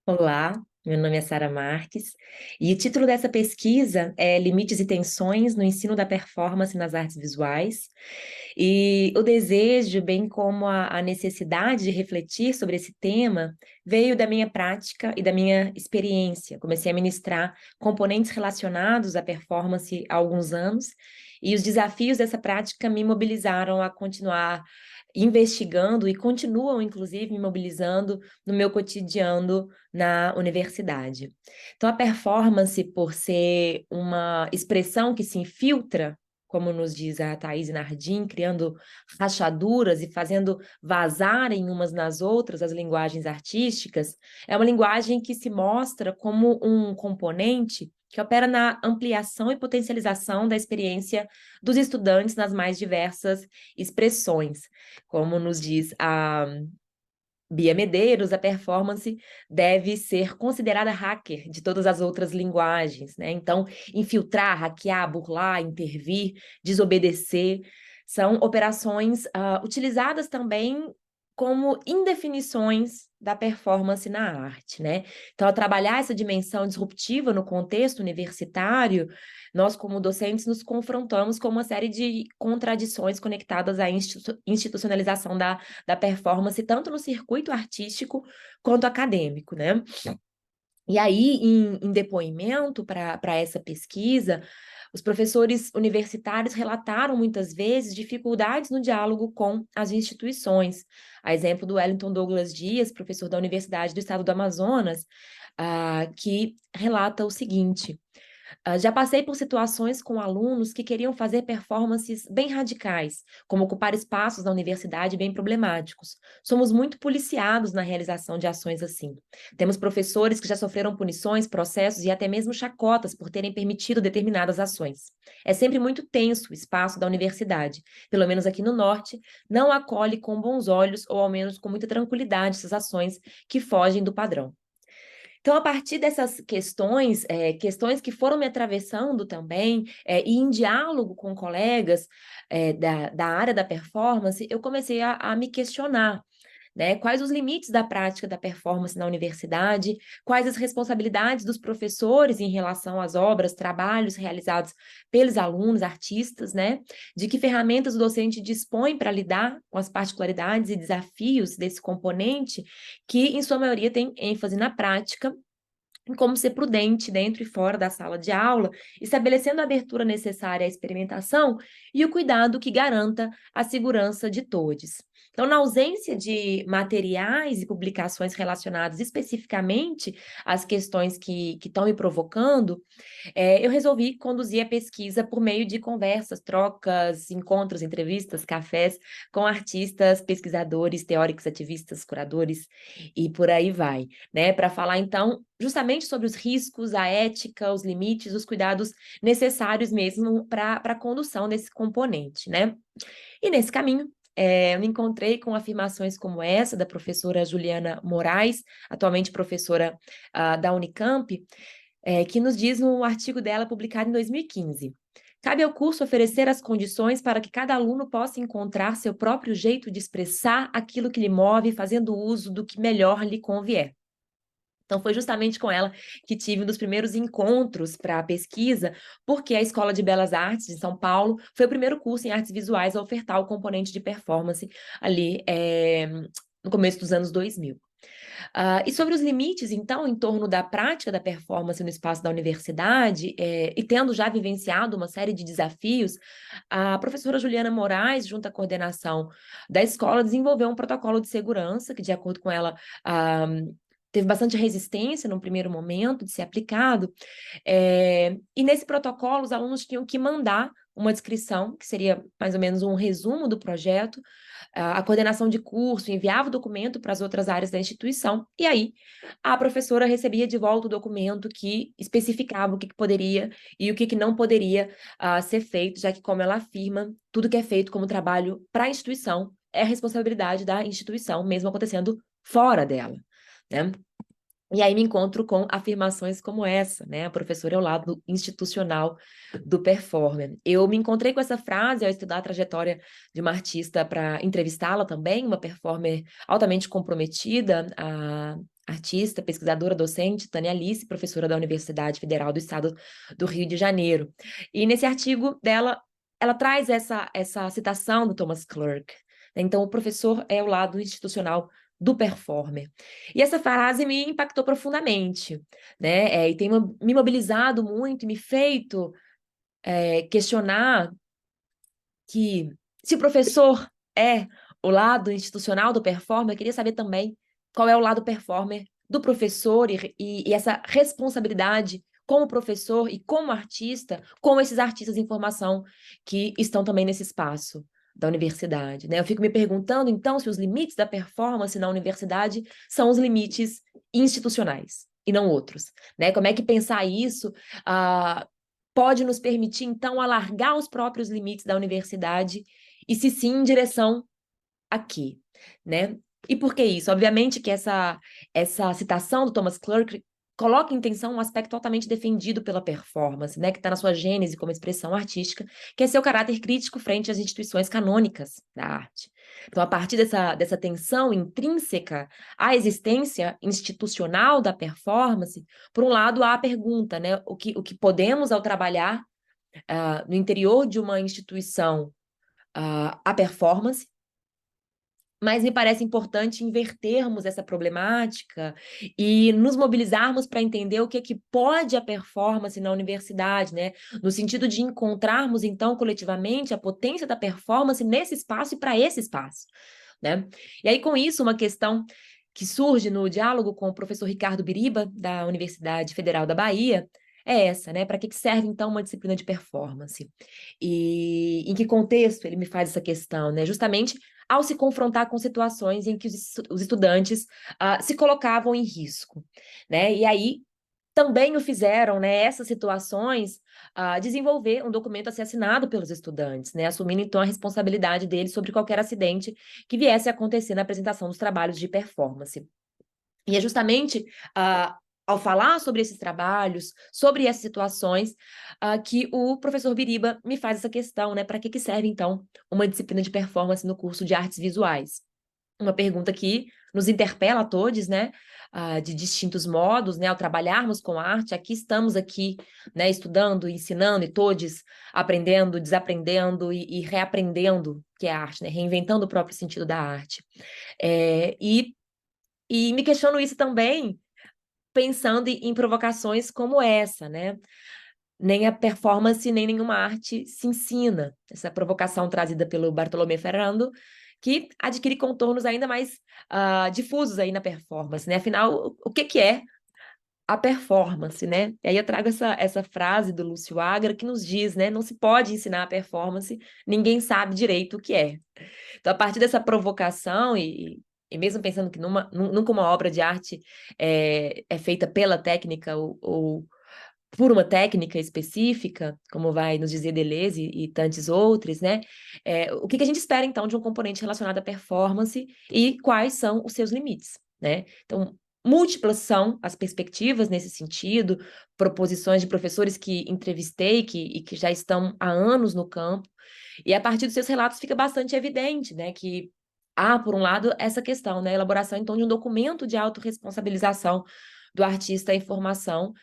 Olá, meu nome é Sara Marques e o título dessa pesquisa é Limites e Tensões no Ensino da Performance nas Artes Visuais. E o desejo, bem como a necessidade de refletir sobre esse tema, veio da minha prática e da minha experiência. Comecei a ministrar componentes relacionados à performance há alguns anos e os desafios dessa prática me mobilizaram a continuar investigando e continuam, inclusive, me mobilizando no meu cotidiano na universidade. Então, a performance, por ser uma expressão que se infiltra, como nos diz a Thaís Nardim, criando rachaduras e fazendo vazarem umas nas outras as linguagens artísticas, é uma linguagem que se mostra como um componente que opera na ampliação e potencialização da experiência dos estudantes nas mais diversas expressões. Como nos diz a Bia Medeiros, a performance deve ser considerada hacker de todas as outras linguagens, né? Então, infiltrar, hackear, burlar, intervir, desobedecer, são operações utilizadas também como indefinições da performance na arte, né? Então, ao trabalhar essa dimensão disruptiva no contexto universitário, nós, como docentes, nos confrontamos com uma série de contradições conectadas à institucionalização da performance, tanto no circuito artístico quanto acadêmico, né? E aí, em depoimento para essa pesquisa, os professores universitários relataram muitas vezes dificuldades no diálogo com as instituições. A exemplo do Wellington Douglas Dias, professor da Universidade do Estado do Amazonas, que relata o seguinte: já passei por situações com alunos que queriam fazer performances bem radicais, como ocupar espaços na universidade bem problemáticos. Somos muito policiados na realização de ações assim. Temos professores que já sofreram punições, processos e até mesmo chacotas por terem permitido determinadas ações. É sempre muito tenso o espaço da universidade. Pelo menos aqui no Norte, não acolhe com bons olhos ou ao menos com muita tranquilidade essas ações que fogem do padrão. Então, a partir dessas questões, questões que foram me atravessando também, e em diálogo com colegas da área da performance, eu comecei a me questionar, né? Quais os limites da prática da performance na universidade, quais as responsabilidades dos professores em relação às obras, trabalhos realizados pelos alunos, artistas, né? De que ferramentas o docente dispõe para lidar com as particularidades e desafios desse componente, que, em sua maioria, tem ênfase na prática, em como ser prudente dentro e fora da sala de aula, estabelecendo a abertura necessária à experimentação e o cuidado que garanta a segurança de todos. Então, na ausência de materiais e publicações relacionadas especificamente às questões que estão me provocando, eu resolvi conduzir a pesquisa por meio de conversas, trocas, encontros, entrevistas, cafés com artistas, pesquisadores, teóricos, ativistas, curadores e por aí vai, né? Para falar, então, justamente sobre os riscos, a ética, os limites, os cuidados necessários mesmo para a condução desse componente, né? E nesse caminho, eu me encontrei com afirmações como essa da professora Juliana Moraes, atualmente professora da Unicamp, que nos diz no artigo dela publicado em 2015. Cabe ao curso oferecer as condições para que cada aluno possa encontrar seu próprio jeito de expressar aquilo que lhe move, fazendo uso do que melhor lhe convier. Então, foi justamente com ela que tive um dos primeiros encontros para a pesquisa, porque a Escola de Belas Artes de São Paulo foi o primeiro curso em artes visuais a ofertar o componente de performance ali no começo dos anos 2000. E sobre os limites, então, em torno da prática da performance no espaço da universidade, e tendo já vivenciado uma série de desafios, a professora Juliana Moraes, junto à coordenação da escola, desenvolveu um protocolo de segurança que, de acordo com ela, teve bastante resistência no primeiro momento de ser aplicado, e nesse protocolo os alunos tinham que mandar uma descrição, que seria mais ou menos um resumo do projeto, a coordenação de curso enviava o documento para as outras áreas da instituição, e aí a professora recebia de volta o documento que especificava o que poderia e o que não poderia ser feito, já que, como ela afirma, tudo que é feito como trabalho para a instituição é responsabilidade da instituição, mesmo acontecendo fora dela, né? E aí me encontro com afirmações como essa, né? A professora é o lado institucional do performer. Eu me encontrei com essa frase ao estudar a trajetória de uma artista para entrevistá-la também, uma performer altamente comprometida artista, pesquisadora, docente, Tânia Alice, professora da Universidade Federal do Estado do Rio de Janeiro. E nesse artigo dela, ela traz essa citação do Thomas Clerk. Então, o professor é o lado institucional do performer. E essa frase me impactou profundamente, né? E tem me mobilizado muito e me feito questionar que, se o professor é o lado institucional do performer, eu queria saber também qual é o lado performer do professor e essa responsabilidade como professor e como artista, com esses artistas em formação que estão também nesse espaço da universidade, né? Eu fico me perguntando, então, se os limites da performance na universidade são os limites institucionais e não outros, né? Como é que pensar isso pode nos permitir, então, alargar os próprios limites da universidade e, se sim, em direção aqui, né? E por que isso? Obviamente que essa citação do Thomas Clerk coloca em tensão um aspecto altamente defendido pela performance, né, que está na sua gênese como expressão artística, que é seu caráter crítico frente às instituições canônicas da arte. Então, a partir dessa tensão intrínseca à existência institucional da performance, por um lado, há a pergunta, né, o que podemos, ao trabalhar no interior de uma instituição, a performance, mas me parece importante invertermos essa problemática e nos mobilizarmos para entender o que é que pode a performance na universidade, né? No sentido de encontrarmos, então, coletivamente, a potência da performance nesse espaço e para esse espaço, né? E aí, com isso, uma questão que surge no diálogo com o professor Ricardo Biriba, da Universidade Federal da Bahia, é essa, né? Para que serve, então, uma disciplina de performance? E em que contexto ele me faz essa questão, né? Justamente ao se confrontar com situações em que os estudantes se colocavam em risco, né? E aí também o fizeram, né, essas situações, desenvolver um documento a ser assinado pelos estudantes, né, assumindo então a responsabilidade deles sobre qualquer acidente que viesse a acontecer na apresentação dos trabalhos de performance. E é justamente ao falar sobre esses trabalhos, sobre essas situações, que o professor Biriba me faz essa questão, né? Para que serve, então, uma disciplina de performance no curso de artes visuais? Uma pergunta que nos interpela a todos, né? De distintos modos, né? Ao trabalharmos com arte, estamos aqui, né? Estudando, ensinando e todos aprendendo, desaprendendo e reaprendendo que é a arte, né? Reinventando o próprio sentido da arte. E me questiono isso também pensando em provocações como essa, né? Nem a performance, nem nenhuma arte se ensina. Essa provocação trazida pelo Bartolomé Ferrando, que adquire contornos ainda mais difusos aí na performance, né? Afinal, o que é a performance, né? E aí eu trago essa frase do Lúcio Agra que nos diz, né? Não se pode ensinar a performance, ninguém sabe direito o que é. Então, a partir dessa provocação, e mesmo pensando que nunca uma obra de arte é feita pela técnica ou por uma técnica específica, como vai nos dizer Deleuze e tantos outros, né? O que a gente espera, então, de um componente relacionado à performance e quais são os seus limites, né? Então, múltiplas são as perspectivas nesse sentido, proposições de professores que entrevistei e que já estão há anos no campo, e a partir dos seus relatos fica bastante evidente, né, que há, por um lado, essa questão, né, a elaboração, então, de um documento de autorresponsabilização do artista em formação,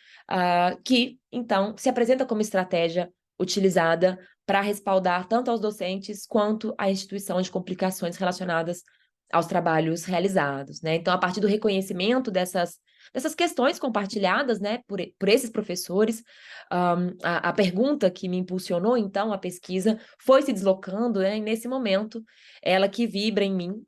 que, então, se apresenta como estratégia utilizada para respaldar tanto aos docentes quanto à instituição de complicações relacionadas aos trabalhos realizados, né? Então, a partir do reconhecimento dessas questões compartilhadas, né, por esses professores, a pergunta que me impulsionou, então, a pesquisa foi se deslocando, né, e nesse momento, ela que vibra em mim,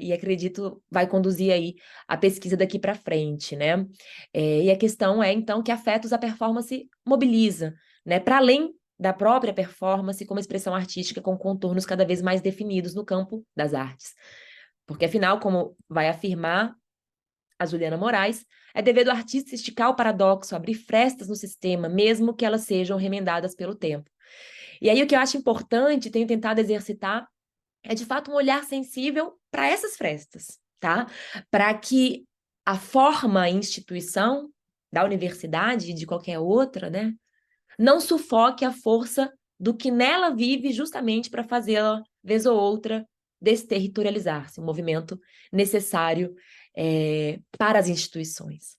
e acredito vai conduzir aí a pesquisa daqui para frente, né? E a questão é, então, que afetos a performance mobiliza, né, para além da própria performance como expressão artística com contornos cada vez mais definidos no campo das artes. Porque, afinal, como vai afirmar a Juliana Moraes, é dever do artista esticar o paradoxo, abrir frestas no sistema, mesmo que elas sejam remendadas pelo tempo. E aí o que eu acho importante, tenho tentado exercitar, é de fato um olhar sensível para essas frestas, tá? Para que a forma e instituição da universidade e de qualquer outra, né, não sufoque a força do que nela vive justamente para fazê-la, vez ou outra, desterritorializar-se, um movimento necessário para as instituições.